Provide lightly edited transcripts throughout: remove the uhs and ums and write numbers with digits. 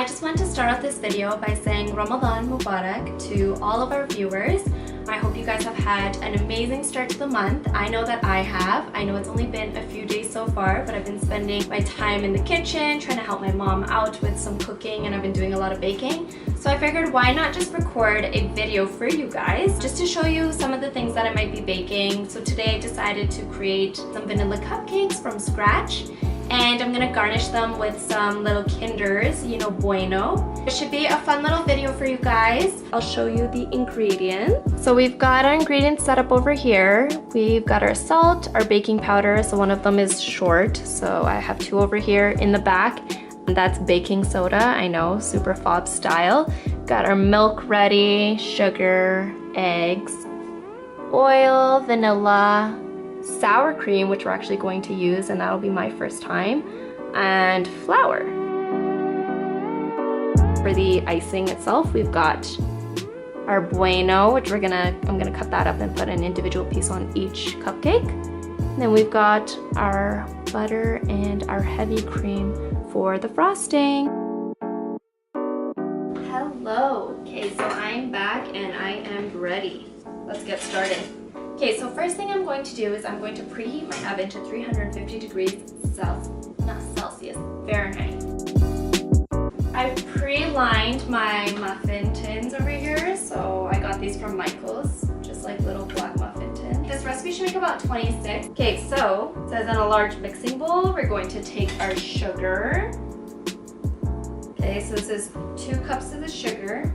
I just want to start off this video by saying Ramadan Mubarak to all of our viewers. I hope you guys have had an amazing start to the month. I know that I have. I know it's only been a few days so far, but I've been spending my time in the kitchen trying to help my mom out with some cooking, and I've been doing a lot of baking. So I figured why not just record a video for you guys just to show you some of the things that I might be baking. So today I decided to create some vanilla cupcakes from scratch. And I'm gonna garnish them with some little Kinders, you know, Bueno. It should be a fun little video for you guys. I'll show you the ingredients. So we've got our ingredients set up over here. We've got our salt, our baking powder, so one of them is short, so I have two over here in the back. And that's baking soda, I know, super fob style. Got our milk ready, sugar, eggs, oil, vanilla, sour cream, which we're actually going to use, and that'll be my first time, and flour. For the icing itself, we've got our Bueno, which I'm gonna cut that up and put an individual piece on each cupcake. And then we've got our butter and our heavy cream for the frosting. Hello. Okay, so I'm back and I am ready. Let's get started. Okay, so first thing I'm going to do is I'm going to preheat my oven to 350 degrees Fahrenheit. I've pre-lined my muffin tins over here, so I got these from Michael's, just like little black muffin tins. This recipe should make about 26. Okay, so it says in a large mixing bowl, we're going to take our sugar. Okay, so this is 2 cups of the sugar.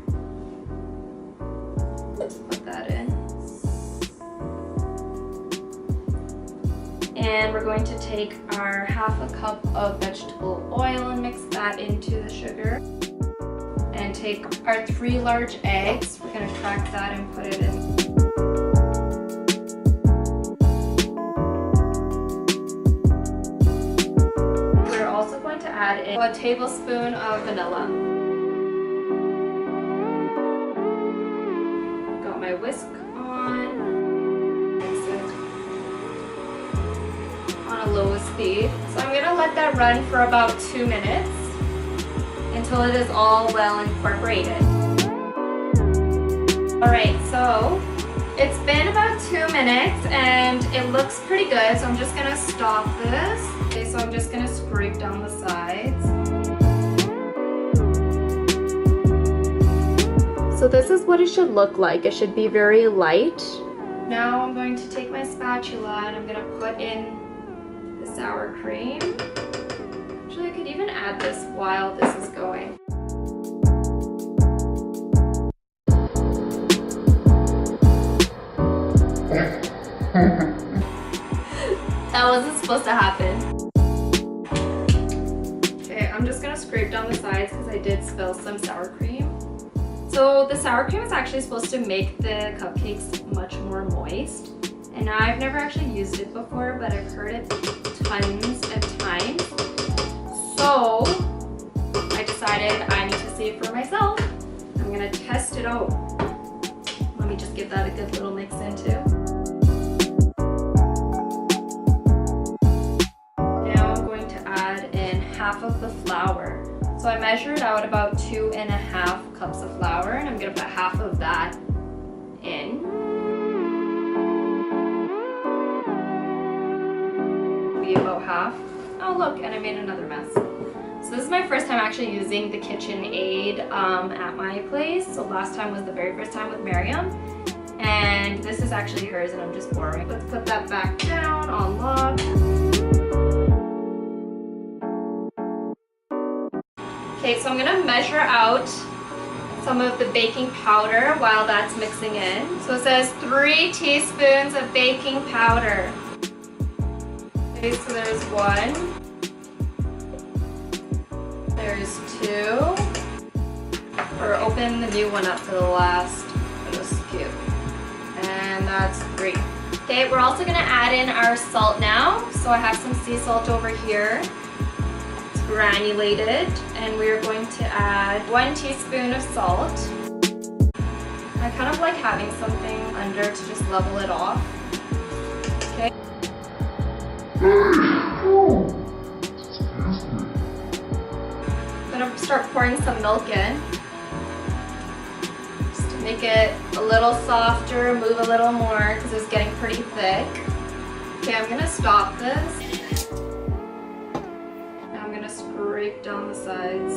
Let's put that in. And we're going to take our ½ cup of vegetable oil and mix that into the sugar. And take our 3 large eggs. We're going to crack that and put it in. We're also going to add in a tablespoon of vanilla. Got my whisk on. Lowest speed. So I'm gonna let that run for about 2 minutes until it is all well incorporated. Alright, so it's been about 2 minutes and it looks pretty good, so I'm just gonna stop this. Okay, so I'm just gonna scrape down the sides. So this is what it should look like. It should be very light. Now I'm going to take my spatula and I'm gonna put in sour cream. Actually, I could even add this while this is going. That wasn't supposed to happen. Okay, I'm just gonna scrape down the sides because I did spill some sour cream. So the sour cream is actually supposed to make the cupcakes much more moist. And I've never actually used it before, but I've heard it tons of times. So I decided I need to see it for myself. I'm gonna test it out. Let me just give that a good little mix in too. Now I'm going to add in half of the flour. So I measured out about 2½ cups of flour, and I'm gonna put half of that in. About half. Oh look, and I made another mess. So this is my first time actually using the KitchenAid at my place. So last time was the very first time with Miriam, and this is actually hers and I'm just borrowing. Let's put that back down on lock. Okay, so I'm gonna measure out some of the baking powder while that's mixing in. So it says 3 teaspoons of baking powder. Okay, so there's 1, there's 2, or open the new one up to the last little scoop, and that's 3. Okay, we're also gonna add in our salt now. So I have some sea salt over here. It's granulated, and we're going to add 1 teaspoon of salt. I kind of like having something under to just level it off. Okay. I'm gonna start start pouring some milk in. Just to make it a little softer, move a little more because it's getting pretty thick. Okay, I'm gonna stop this. Now I'm gonna scrape down the sides.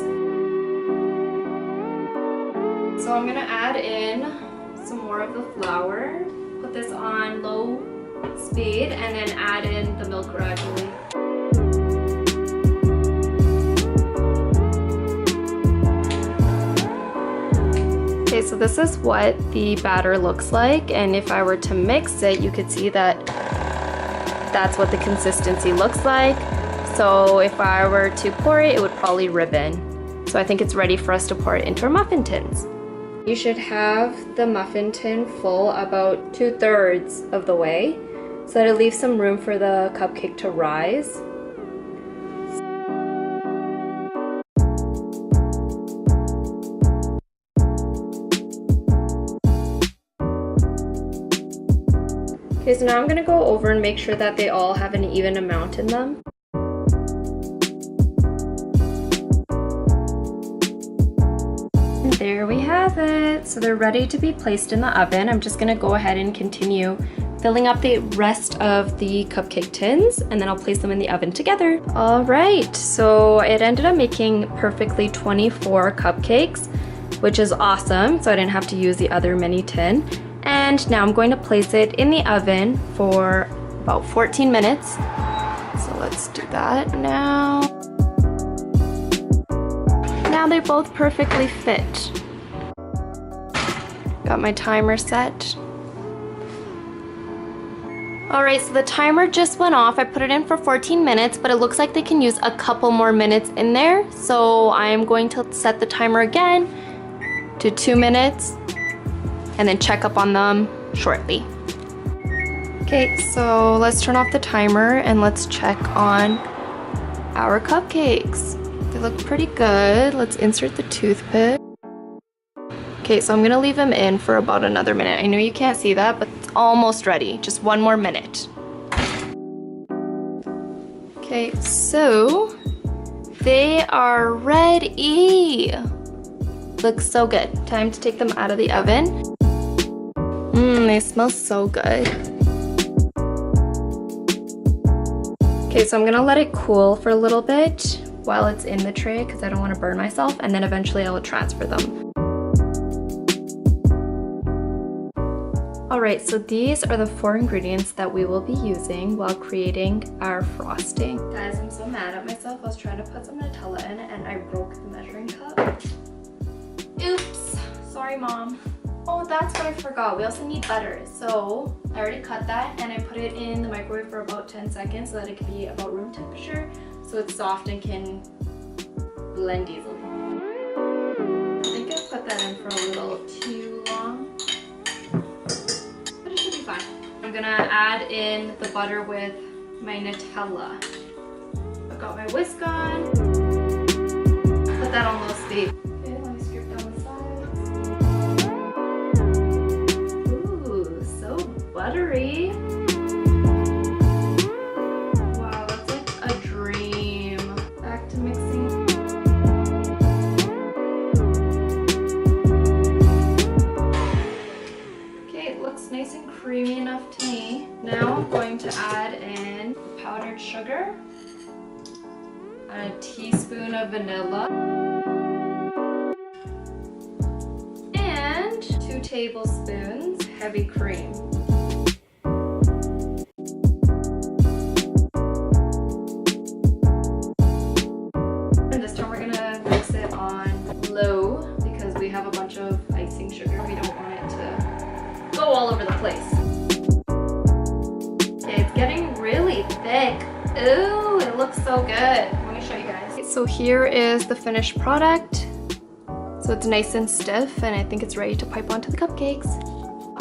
So I'm gonna add in some more of the flour. Put this on low speed and then add in the milk gradually. Okay, so this is what the batter looks like, and if I were to mix it, you could see that that's what the consistency looks like. So if I were to pour it, it would probably ribbon. So I think it's ready for us to pour it into our muffin tins. You should have the muffin tin full about 2/3 of the way, so that it leaves some room for the cupcake to rise. Okay, so now I'm gonna go over and make sure that they all have an even amount in them. And there we have it. So they're ready to be placed in the oven. I'm just gonna go ahead and continue filling up the rest of the cupcake tins, and then I'll place them in the oven together. All right, so it ended up making perfectly 24 cupcakes, which is awesome. So I didn't have to use the other mini tin. And now I'm going to place it in the oven for about 14 minutes. So let's do that now. Now they both perfectly fit. Got my timer set. All right, so the timer just went off. I put it in for 14 minutes, but it looks like they can use a couple more minutes in there. So I am going to set the timer again to 2 minutes and then check up on them shortly. Okay, so let's turn off the timer and let's check on our cupcakes. They look pretty good. Let's insert the toothpick. Okay, so I'm gonna leave them in for about another minute. I know you can't see that, but it's almost ready. Just one more minute. Okay, so they are ready. Looks so good. Time to take them out of the oven. They smell so good. Okay, so I'm gonna let it cool for a little bit while it's in the tray because I don't want to burn myself, and then eventually I will transfer them. Alright, so these are the 4 ingredients that we will be using while creating our frosting. Guys, I'm so mad at myself. I was trying to put some Nutella in and I broke the measuring cup. Oops, sorry Mom. Oh, that's what I forgot. We also need butter. So I already cut that and I put it in the microwave for about 10 seconds so that it can be about room temperature so it's soft and can blend easily. I think I put that in for a little too long. I'm gonna add in the butter with my Nutella. I've got my whisk on. Put that on low speed. Okay, let me scrape down the sides. Ooh, so buttery. Wow, that's like a dream. Back to mixing. Okay, it looks nice and creamy enough to me. Now I'm going to add in powdered sugar, a teaspoon of vanilla, and 2 tablespoons heavy cream. And this time we're gonna mix it on low because we have a bunch of icing sugar. We don't want it to go all over the place. Okay, it's getting really thick. Ooh, it looks so good. Let me show you guys. Okay, so here is the finished product. So it's nice and stiff and I think it's ready to pipe onto the cupcakes.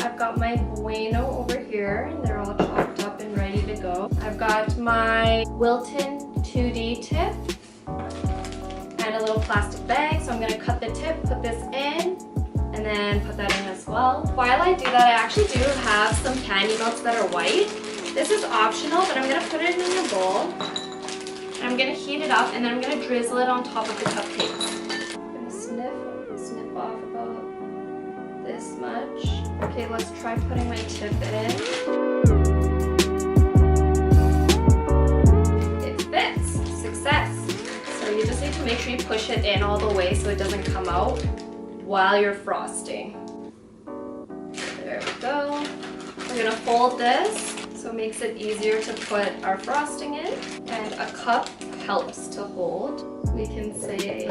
I've got my Bueno over here. They're all chopped up and ready to go. I've got my Wilton 2D tip and a little plastic bag. So I'm gonna cut the tip, put this in, and then put that in as well. While I do that, I actually do have some candy melts that are white. This is optional, but I'm gonna put it in a bowl. And I'm gonna heat it up and then I'm gonna drizzle it on top of the cupcakes. Okay, let's try putting my tip in. It fits. Success. So you just need to make sure you push it in all the way so it doesn't come out while you're frosting. There we go. We're gonna fold this so it makes it easier to put our frosting in. And a cup helps to hold. We can say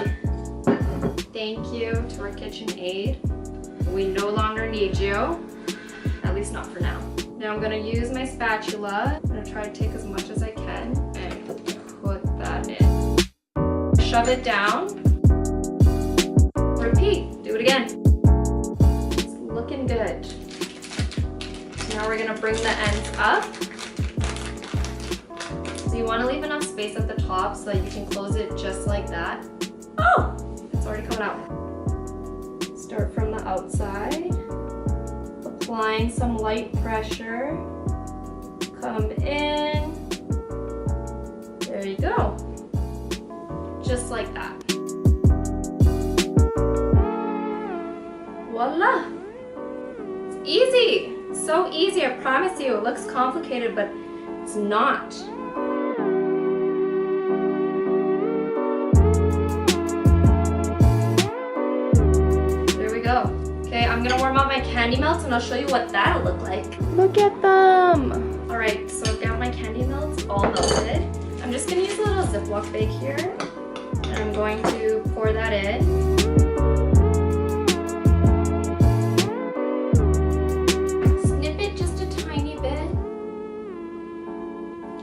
thank you to our KitchenAid. We no longer need you, at least not for now. Now I'm gonna use my spatula. I'm gonna try to take as much as I can and put that in. Shove it down. Repeat, do it again. It's looking good. Now we're gonna bring the ends up. So you wanna leave enough space at the top so that you can close it just like that. Oh, it's already coming out. Start from the outside, applying some light pressure, come in, there you go, just like that. Voila! It's easy, so easy, I promise you. It looks complicated, but it's not. Okay, I'm gonna warm up my candy melts and I'll show you what that'll look like. Look at them! Alright, so I've got my candy melts all melted. I'm just gonna use a little Ziploc bag here. And I'm going to pour that in. Snip it just a tiny bit.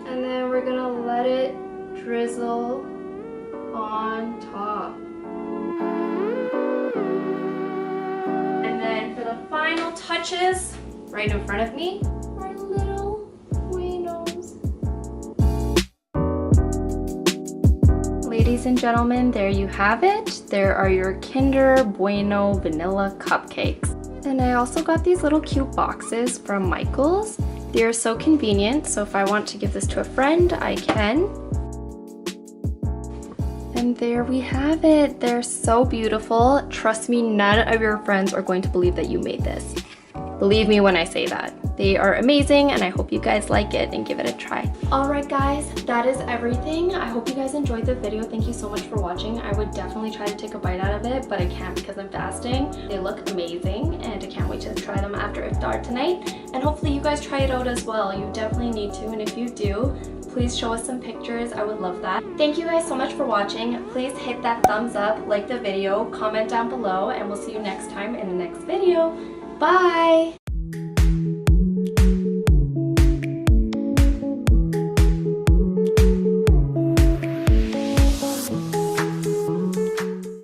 And then we're gonna let it drizzle on top. And for the final touches, right in front of me, are little Buenos. Ladies and gentlemen, there you have it. There are your Kinder Bueno vanilla cupcakes. And I also got these little cute boxes from Michael's. They are so convenient, so if I want to give this to a friend, I can. And there we have it. They're so beautiful. Trust me, none of your friends are going to believe that you made this. Believe me when I say that. They are amazing and I hope you guys like it and give it a try. Alright guys, that is everything. I hope you guys enjoyed the video. Thank you so much for watching. I would definitely try to take a bite out of it, but I can't because I'm fasting. They look amazing and I can't wait to try them after iftar tonight. And hopefully you guys try it out as well. You definitely need to, and if you do, please show us some pictures. I would love that. Thank you guys so much for watching. Please hit that thumbs up, like the video, comment down below, and we'll see you next time in the next video. Bye!